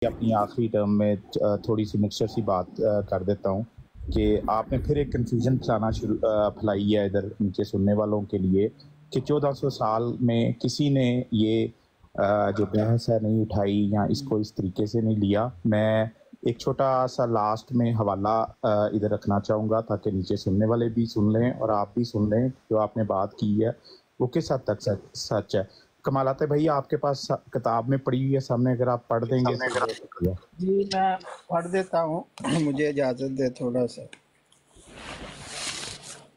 اپنی آخری ٹرم میں تھوڑی سی مختصر سی بات کر دیتا ہوں کہ آپ نے پھر ایک کنفیوژن پھیلائی ہے ادھر نیچے سننے والوں کے لیے کہ 1400 سال میں کسی نے یہ جو بحث ہے نہیں اٹھائی یا اس کو اس طریقے سے نہیں لیا۔ میں ایک چھوٹا سا لاسٹ میں حوالہ ادھر رکھنا چاہوں گا تاکہ نیچے سننے والے بھی سن لیں اور آپ بھی سن لیں جو آپ نے بات کی ہے وہ کس حد تک سچ ہے۔ کمالات بھائی آپ کے پاس کتاب میں پڑھی ہوئی ہے سامنے، اگر آپ پڑھ دیں گے تو جی میں پڑھ دیتا ہوں، مجھے اجازت دے تھوڑا سا۔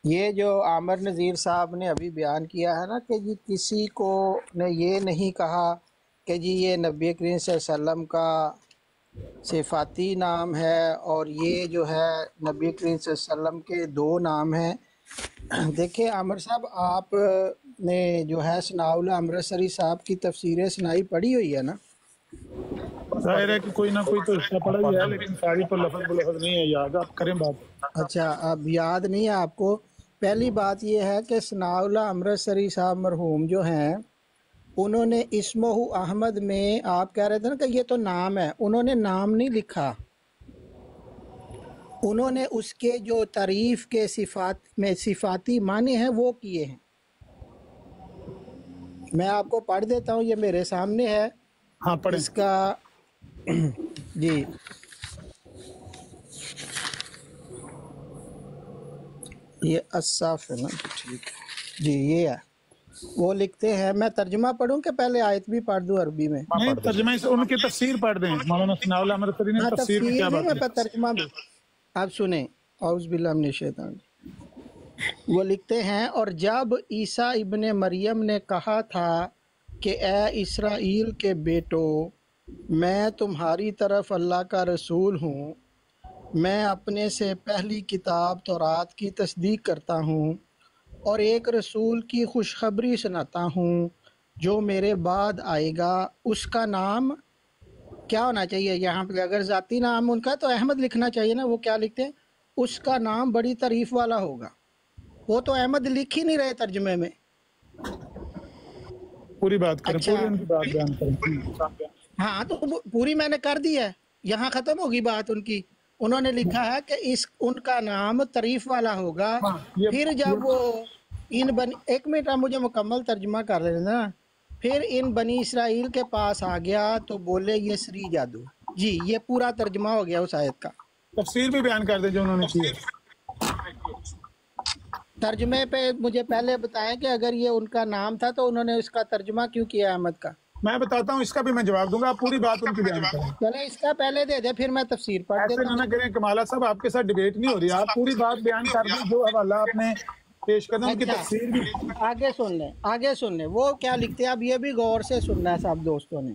یہ جو عامر نذیر صاحب نے ابھی بیان کیا ہے نا کہ جی کسی کو نے یہ نہیں کہا کہ جی یہ نبی کریم صلی اللہ علیہ وسلم کا صفاتی نام ہے اور یہ جو ہے نبی کریم صلی اللہ علیہ وسلم کے دو نام ہیں۔ دیکھیں عامر صاحب، آپ نے جو ہے ثناء اللہ امرتسری صاحب کی تفسیر ثنائی پڑھی ہوئی ہے نا؟ ظاہر ہے کہ کوئی نہ کوئی تو حصہ پڑا ہی ہے، لیکن ساری تو لفظ بلفظ نہیں ہے یاد۔ آپ کریں بات۔ اچھا، اب یاد نہیں ہے آپ کو۔ پہلی بات یہ ہے کہ ثناء اللہ امرتسری صاحب مرحوم جو ہیں، انہوں نے اسمہ احمد میں آپ کہہ رہے تھے نا کہ یہ تو نام ہے، انہوں نے نام نہیں لکھا، انہوں نے اس کے جو تعریف کے صفات میں صفاتی معنی ہیں وہ کیے ہیں۔ میں آپ کو پڑھ دیتا ہوں، یہ میرے سامنے ہے۔ ہاں پڑھیں۔ اس کا جی یہ اصاف ہے نا، ٹھیک ہے جی، یہ ہے۔ وہ لکھتے ہیں، میں ترجمہ پڑھوں کہ پہلے آیت بھی پڑھ دوں عربی میں؟ نہیں، ترجمہ سے ان کی تفسیر پڑھ دیں۔ مولانا ثناء اللہ امرتسری نے تفسیر میں کیا بات میں کی؟ ترجمہ بھی آپ سنیں۔ اعوذ باللہ من الشیطان۔ وہ لکھتے ہیں، اور جب عیسیٰ ابن مریم نے کہا تھا کہ اے اسرائیل کے بیٹو، میں تمہاری طرف اللہ کا رسول ہوں، میں اپنے سے پہلی کتاب تورات کی تصدیق کرتا ہوں اور ایک رسول کی خوشخبری سناتا ہوں جو میرے بعد آئے گا، اس کا نام کیا ہونا چاہیے؟ یہاں پہ اگر ذاتی نام ان کا تو احمد لکھنا چاہیے نا، وہ کیا لکھتے ہیں؟ اس کا نام بڑی تعریف والا ہوگا۔ وہ تو احمد لکھ ہی نہیں رہے ترجمے میں۔ پوری بات کریں، اچھا پوری ان کی بات بیان کریں۔ ہاں تو پوری میں نے کر دی ہے، یہاں ختم ہوگی بات ان کی۔ انہوں نے لکھا ہے کہ ان کا نام تعریف والا ہوگا۔ پھر جب وہ ایک منٹ آپ مجھے مکمل ترجمہ کر رہے ہیں نا، پھر ان بنی اسرائیل کے پاس آ گیا تو بولے یہ سری جادو۔ جی یہ پورا ترجمہ ہو گیا اس آیت کا۔ تفسیر بھی بیان کر دیں جو انہوں نے کی ہے۔ ترجمے پہ مجھے پہلے بتائیں کہ اگر یہ ان کا نام تھا تو انہوں نے اس کا ترجمہ کیوں کیا احمد کا؟ میں بتاتا ہوں، اس کا بھی میں جواب دوں گا، آپ پوری بات ان کی بیان کریں۔ چلے اس کا پہلے دے دے، پھر میں تفسیر پڑھ دیتا ایسے ہوں۔ نہ کریں کمالہ صاحب، آپ کے ساتھ ڈیبیٹ نہیں ہو رہی، آپ پوری بات بیان کر دیں، جو حوالہ آپ نے پیش کرنا ان کی تفسیر بھی۔ آگے سن لیں، آگے سن لیں وہ کیا لکھتے ہیں۔ اب یہ بھی غور سے سننا ہے سب دوستوں نے۔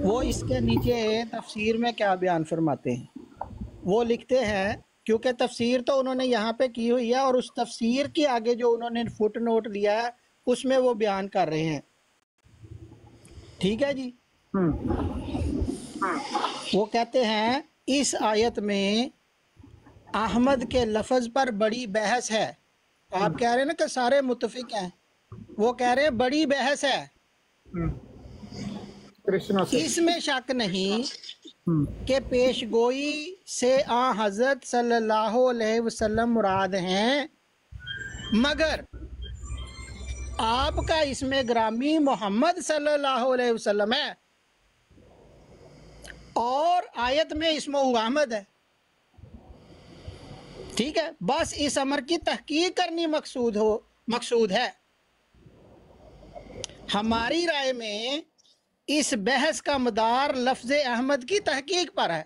وہ اس کے نیچے تفسیر میں کیا بیان فرماتے ہیں، وہ لکھتے ہیں، کیونکہ تفسیر تو انہوں نے یہاں پہ کی ہوئی ہے اور اس تفسیر کی آگے جو انہوں نے فٹ نوٹ لیا ہے اس میں وہ بیان کر رہے ہیں، ٹھیک ہے جی۔ وہ کہتے ہیں اس آیت میں احمد کے لفظ پر بڑی بحث ہے۔ آپ کہہ رہے ہیں نا کہ سارے متفق ہیں، وہ کہہ رہے ہیں بڑی بحث ہے، اس میں شک نہیں کہ پیش گوئی سے حضرت صلی اللہ علیہ وسلم مراد ہیں، مگر آپ کا اس میں گرامی محمد صلی اللہ علیہ وسلم ہے اور آیت میں اسمہ احمد ہے، ٹھیک ہے۔ بس اس امر کی تحقیق کرنی مقصود ہے۔ ہماری رائے میں اس بحث کا مدار لفظ احمد کی تحقیق پر ہے۔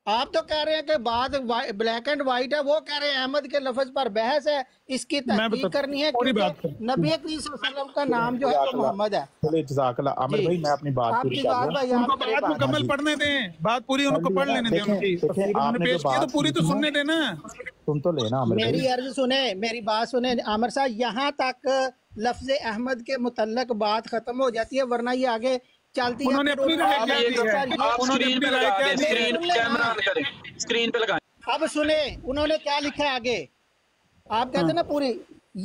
آپ تو کہہ رہے ہیں کہ بات بلیک اینڈ وائٹ ہے، وہ کہہ رہے ہیں احمد کے لفظ پر بحث ہے، اس کی تحقیق کرنی ہے کیونکہ نبی کریم صلی اللہ علیہ وسلم کا نام جو ہے وہ محمد ہے۔ چلے جزاک اللہ عامر بھائی، میں اپنی بات پوری کر لوں۔ ان کو بات مکمل پڑھنے دیں، بات پوری ان کو پڑھ لینے دیں، ان کی تفسیر انہوں نے پیش کی تو پوری تو سننے دیں نا۔ تم تو لینا عامر بھائی، میری عرض سنیں، میری بات سنیں عامر صاحب، یہاں تک لفظ احمد کے متعلق بات ختم ہو جاتی ہے، ورنہ یہ آگے چلتی ہے۔ انہوں نے اپنی رائے کیا دی ہے، انہوں نے اپنی رائے کیا دی ہے۔ اسکرین پہ لگائیں۔ اب سنیں انہوں نے کیا لکھا ہے آگے، آپ کہتے ہیں نا پوری،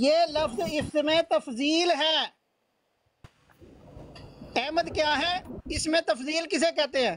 یہ لفظ اسم تفضیل ہے۔ احمد کیا ہے؟ اسم تفضیل کسے کہتے ہیں؟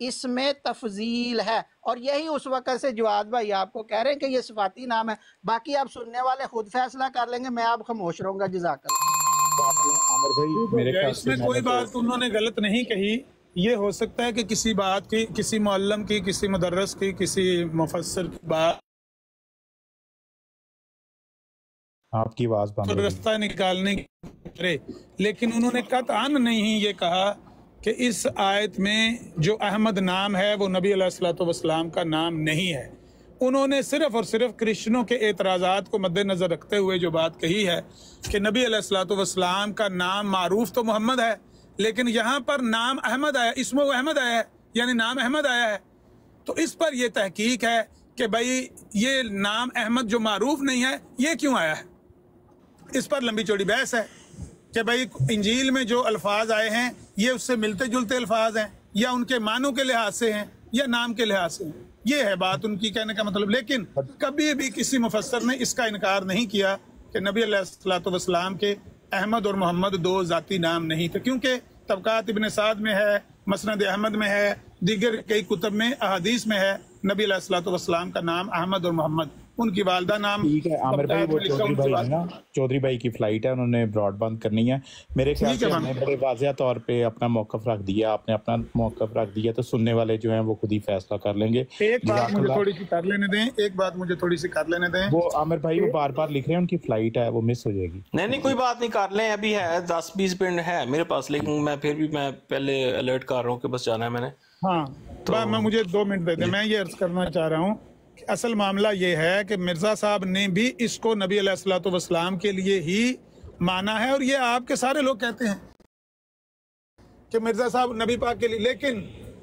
اس میں تفضیل ہے، اور یہی اس وقت سے جواد بھائی آپ کو کہہ رہے ہیں کہ یہ صفاتی نام ہے، باقی آپ سننے والے خود فیصلہ کر لیں گے، میں آپ خاموش رہوں گا۔ جزاک اللہ۔ عامر بھائی میرے خیال اس سے میں کوئی بات انہوں نے غلط نہیں کہی، یہ ہو سکتا ہے کہ کسی بات کی، کسی معلم کی، کسی مدرس کی، کسی مفسر کی بات آپ کی آواز بند ہو گئی۔ رستہ نکالنے کی کرے، لیکن انہوں نے قطعاً نہیں یہ کہا کہ اس آیت میں جو احمد نام ہے وہ نبی علیہ الصلوۃ والسلام کا نام نہیں ہے۔ انہوں نے صرف اور صرف کرسچنوں کے اعتراضات کو مد نظر رکھتے ہوئے جو بات کہی ہے کہ نبی علیہ الصلوۃ والسلام کا نام معروف تو محمد ہے، لیکن یہاں پر نام احمد آیا، اسم و احمد آیا ہے، یعنی نام احمد آیا ہے، تو اس پر یہ تحقیق ہے کہ بھائی یہ نام احمد جو معروف نہیں ہے یہ کیوں آیا ہے۔ اس پر لمبی چوڑی بحث ہے کہ بھائی انجیل میں جو الفاظ آئے ہیں یہ اس سے ملتے جلتے الفاظ ہیں، یا ان کے معنوں کے لحاظ سے ہیں، یا نام کے لحاظ سے ہیں، یہ ہے بات ان کی کہنے کا مطلب۔ لیکن کبھی بھی کسی مفسر نے اس کا انکار نہیں کیا کہ نبی علیہ الصلوۃ والسلام کے احمد اور محمد دو ذاتی نام نہیں تھے، کیونکہ طبقات ابن سعد میں ہے، مسند احمد میں ہے، دیگر کئی کتب میں احادیث میں ہے نبی علیہ الصلوۃ والسلام کا نام احمد اور محمد، ان کی والدہ نام ٹھیک ہے عامر بھائی، وہ چودھری بھائی ہے نا، چودھری بھائی کی فلائٹ ہے، انہوں نے براڈ بند کرنی ہے۔ میرے خیال سے ہم نے بڑے واضح طور پہ اپنا موقف رکھ دیا، آپ نے اپنا موقف رکھ دیا، تو سننے والے جو ہیں وہ خود ہی فیصلہ کر لیں گے۔ ایک بات مجھے تھوڑی سی کر لینے دیں، ایک بات مجھے تھوڑی سی کر لینے دیں۔ وہ عامر بھائی وہ بار بار لکھ رہے ہیں ان کی فلائٹ ہے، وہ مس ہو جائے گی۔ نہیں کوئی بات نہیں، کر لیں، ابھی ہے 10-20 منٹ ہے میرے پاس، لیکن میں پھر بھی میں پہلے الرٹ کر رہا ہوں کہ بس جانا ہے میں نے۔ ہاں میں مجھے 2 منٹ دے دیں، میں یہ عرض کرنا چاہ رہا ہوں کہ اصل معاملہ یہ ہے کہ مرزا صاحب نے بھی اس کو نبی علیہ الصلوۃ والسلام کے لیے ہی مانا ہے، اور یہ آپ کے سارے لوگ کہتے ہیں کہ مرزا صاحب نبی پاک کے لیے، لیکن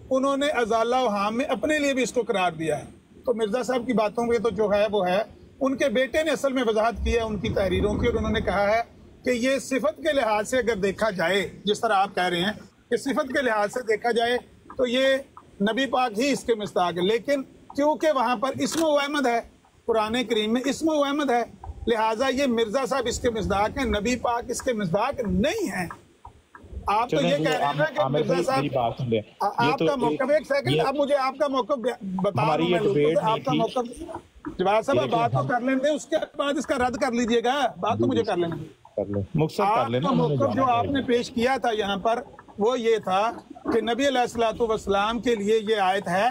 انہوں نے ازالہ و حام میں اپنے لیے بھی اس کو قرار دیا ہے۔ تو مرزا صاحب کی باتوں میں تو جو ہے وہ ہے، ان کے بیٹے نے اصل میں وضاحت کی ہے ان کی تحریروں کی، اور انہوں نے کہا ہے کہ یہ صفت کے لحاظ سے اگر دیکھا جائے، جس طرح آپ کہہ رہے ہیں کہ صفت کے لحاظ سے دیکھا جائے تو یہ نبی پاک ہی اس کے مصداق ہے، لیکن کیونکہ وہاں پر اسم و احمد ہے، قرآن کریم میں اسم و احمد ہے، لہٰذا یہ مرزا صاحب اس کے مصداق ہیں، نبی پاک اس کے مصداق نہیں ہیں۔ آپ تو یہ کہہ رہے ہیں کہ مرزا صاحب، آپ کا موقف، ایک سیکنڈ، اب مجھے آپ کا موقف بتا دوں، میں آپ کا موقف، جواد صاحب بات تو کر لیں دیں، اس کے بعد اس کا رد کر لیجئے گا، بات تو مجھے کر لیں گے۔ آپ کا موقف جو آپ نے پیش کیا تھا یہاں پر وہ یہ تھا کہ نبی علیہ الصلوۃ والسلام کے لیے یہ آیت ہے،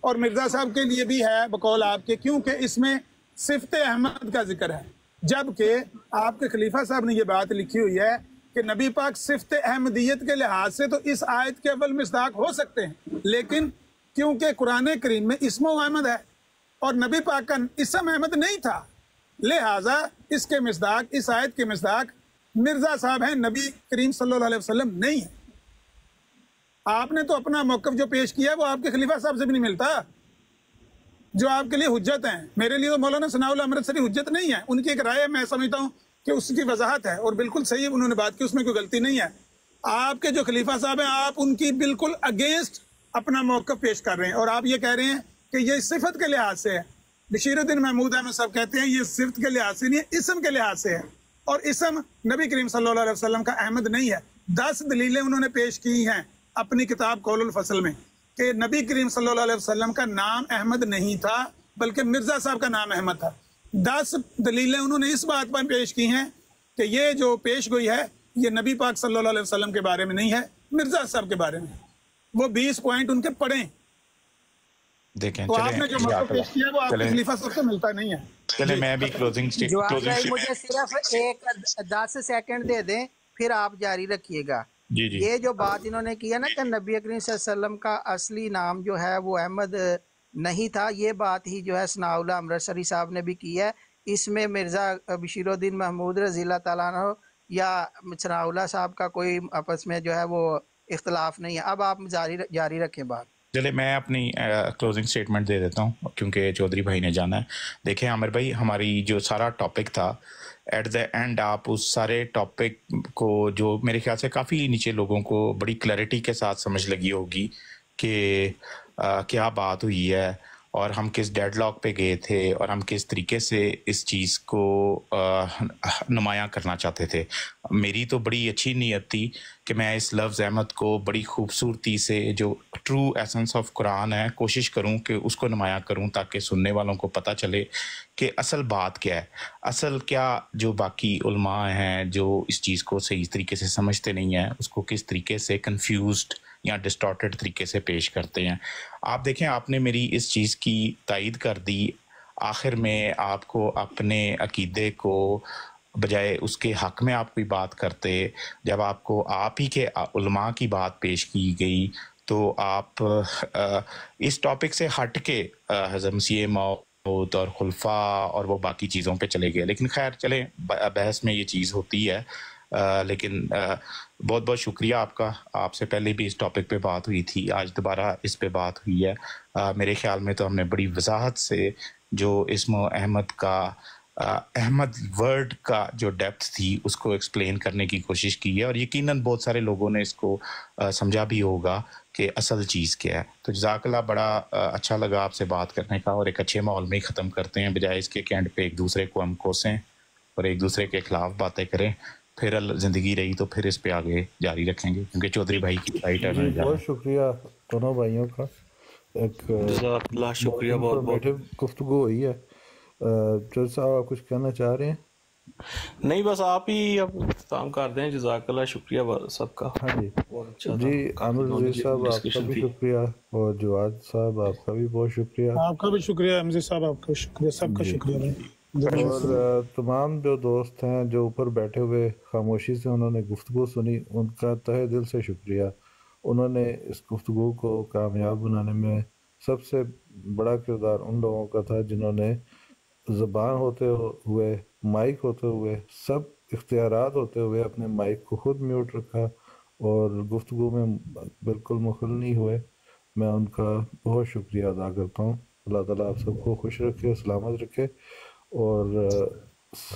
اور مرزا صاحب کے لیے بھی ہے بقول آپ کے، کیونکہ اس میں صفت احمد کا ذکر ہے، جبکہ آپ کے خلیفہ صاحب نے یہ بات لکھی ہوئی ہے کہ نبی پاک صفت احمدیت کے لحاظ سے تو اس آیت کے اول مصداق ہو سکتے ہیں، لیکن کیونکہ قرآن کریم میں اسم و احمد ہے اور نبی پاک کا اسم احمد نہیں تھا، لہٰذا اس کے مصداق، اس آیت کے مصداق مرزا صاحب ہیں، نبی کریم صلی اللہ علیہ وسلم نہیں ہے۔ آپ نے تو اپنا موقف جو پیش کیا ہے وہ آپ کے خلیفہ صاحب سے بھی نہیں ملتا، جو آپ کے لیے حجت ہیں۔ میرے لیے تو مولانا ثناء اللہ امرتسری حجت نہیں ہے، ان کی ایک رائے میں سمجھتا ہوں کہ اس کی وضاحت ہے، اور بالکل صحیح انہوں نے بات کی، اس میں کوئی غلطی نہیں ہے۔ آپ کے جو خلیفہ صاحب ہیں آپ ان کی بالکل اگینسٹ اپنا موقف پیش کر رہے ہیں، اور آپ یہ کہہ رہے ہیں کہ یہ صفت کے لحاظ سے ہے۔ بشیر الدین محمود احمد صاحب کہتے ہیں یہ صفت کے لحاظ سے نہیں ہے، اسم کے لحاظ سے ہے، اور اسم نبی کریم صلی اللہ علیہ وسلم کا احمد نہیں ہے۔ 10 دلیلیں انہوں نے پیش کی ہیں اپنی کتاب قول الفصل میں کہ نبی کریم صلی اللہ علیہ وسلم کا نام احمد نہیں تھا بلکہ مرزا صاحب کا نام احمد تھا۔ 10 دلیلیں انہوں نے اس بات پر پیش کی ہیں کہ یہ جو پیش گوئی ہے یہ نبی پاک صلی اللہ علیہ وسلم کے بارے میں نہیں ہے، مرزا صاحب کے بارے میں۔ وہ 20 پوائنٹ ان کے پڑھیں، دیکھیں تو آپ نے جو موقع پیش کیا وہ آپ کے خلیفہ صاحب سے ملتا نہیں ہے۔ چلیں میں بھی جواب بھائی مجھے صرف 10 سیکنڈ دے دیں، پھر آپ جاری رکھیے گا۔ یہ جو بات انہوں نے کیا نا کہ نبی کریم صلی اللہ علیہ وسلم کا اصلی نام جو ہے وہ احمد نہیں تھا، یہ بات ہی جو ہے ثناء اللہ امرتسری صاحب نے بھی کی ہے۔ اس میں مرزا بشیر الدین محمود رضی اللہ تعالیٰ عنہ یا ثناء اللہ صاحب کا کوئی آپس میں جو ہے وہ اختلاف نہیں ہے۔ اب آپ جاری رکھیں بات۔ چلے میں اپنی کلوزنگ سٹیٹمنٹ دے دیتا ہوں کیونکہ چودھری بھائی نے جانا ہے۔ دیکھیں عامر بھائی، ہماری جو سارا ٹاپک تھا ایٹ دا اینڈ آپ اس سارے ٹاپک کو جو میرے خیال سے کافی نیچے لوگوں کو بڑی کلیئرٹی کے ساتھ سمجھ لگی ہوگی کہ کیا بات ہوئی ہے، اور ہم کس ڈیڈ لاک پہ گئے تھے اور ہم کس طریقے سے اس چیز کو نمایاں کرنا چاہتے تھے. میری تو بڑی اچھی نیت تھی کہ میں اس لفظ احمد کو بڑی خوبصورتی سے جو ٹرو ایسنس آف قرآن ہے کوشش کروں کہ اس کو نمایاں کروں تاکہ سننے والوں کو پتہ چلے کہ اصل بات کیا ہے. اصل کیا جو باقی علماء ہیں جو اس چیز کو صحیح طریقے سے سمجھتے نہیں ہیں اس کو کس طریقے سے کنفیوزڈ یا ڈسٹارٹڈ طریقے سے پیش کرتے ہیں. آپ دیکھیں آپ نے میری اس چیز کی تائید کر دی. آخر میں آپ کو اپنے عقیدے کو بجائے اس کے حق میں آپ کوئی بات کرتے, جب آپ کو آپ ہی کے علماء کی بات پیش کی گئی تو آپ اس ٹاپک سے ہٹ کے حضرت مسیح موعود اور خلفاء اور وہ باقی چیزوں پہ چلے گئے. لیکن خیر چلیں, بحث میں یہ چیز ہوتی ہے. لیکن بہت بہت شکریہ آپ کا. آپ سے پہلے بھی اس ٹاپک پہ بات ہوئی تھی, آج دوبارہ اس پہ بات ہوئی ہے. میرے خیال میں تو ہم نے بڑی وضاحت سے جو اسم احمد کا احمد ورڈ کا جو ڈیپتھ تھی اس کو ایکسپلین کرنے کی کوشش کی ہے, اور یقیناً بہت سارے لوگوں نے اس کو سمجھا بھی ہوگا کہ اصل چیز کیا ہے. تو جزاک اللہ, بڑا اچھا لگا آپ سے بات کرنے کا, اور ایک اچھے ماحول میں ہی ختم کرتے ہیں بجائے اس کے اینڈ پہ ایک دوسرے کو ہم کوسیں اور ایک دوسرے کے خلاف باتیں کریں. پھر زندگی رہی تو پھر اس پہ آگے جاری رکھیں گے کیونکہ چودھری بھائی کی فلائٹ ہے. بہت شکریہ دونوں بھائیوں کا, ایک جزاک اللہ, شکریہ بہت بہت. گفتگو ہوئی ہے. جج صاحب آپ کچھ کہنا چاہ رہے ہیں؟ نہیں بس آپ ہی اب اختتام کر دیں. جزاک اللہ, شکریہ سب کا. ہاں جی بہت اچھا جی, تھا. عامر وزیر صاحب آپ کا بھی شکریہ, اور جواد صاحب آپ کا بھی بہت شکریہ. آپ کا بھی شکریہ حمزہ صاحب, آپ کا شکریہ, سب کا شکریہ بھائی. اور تمام جو دوست ہیں جو اوپر بیٹھے ہوئے خاموشی سے انہوں نے گفتگو سنی, ان کا تہہ دل سے شکریہ. انہوں نے اس گفتگو کو کامیاب بنانے میں سب سے بڑا کردار ان لوگوں کا تھا جنہوں نے زبان ہوتے ہوئے, مائک ہوتے ہوئے, سب اختیارات ہوتے ہوئے اپنے مائک کو خود میوٹ رکھا اور گفتگو میں بالکل مخل نہیں ہوئے. میں ان کا بہت شکریہ ادا کرتا ہوں. اللہ تعالیٰ آپ سب کو خوش رکھے, سلامت رکھے, اور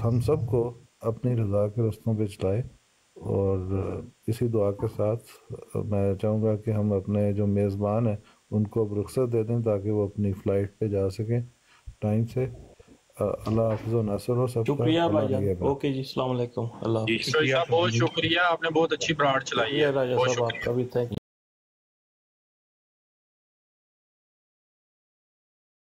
ہم سب کو اپنی رضا کے رستوں پہ چلائے. اور اسی دعا کے ساتھ میں چاہوں گا کہ ہم اپنے جو میزبان ہیں ان کو اب رخصت دے دیں تاکہ وہ اپنی فلائٹ پہ جا سکیں ٹائم سے. اللہ حافظ و ناصر ہو سب کا. شکریہ بھائی جان. اوکے جی, السلام علیکم. اللہ حافظ. بہت شکریہ, آپ نے بہت اچھی برانڈ چلائی ہے. راجہ صاحب آپ کا بھی تھینک یو.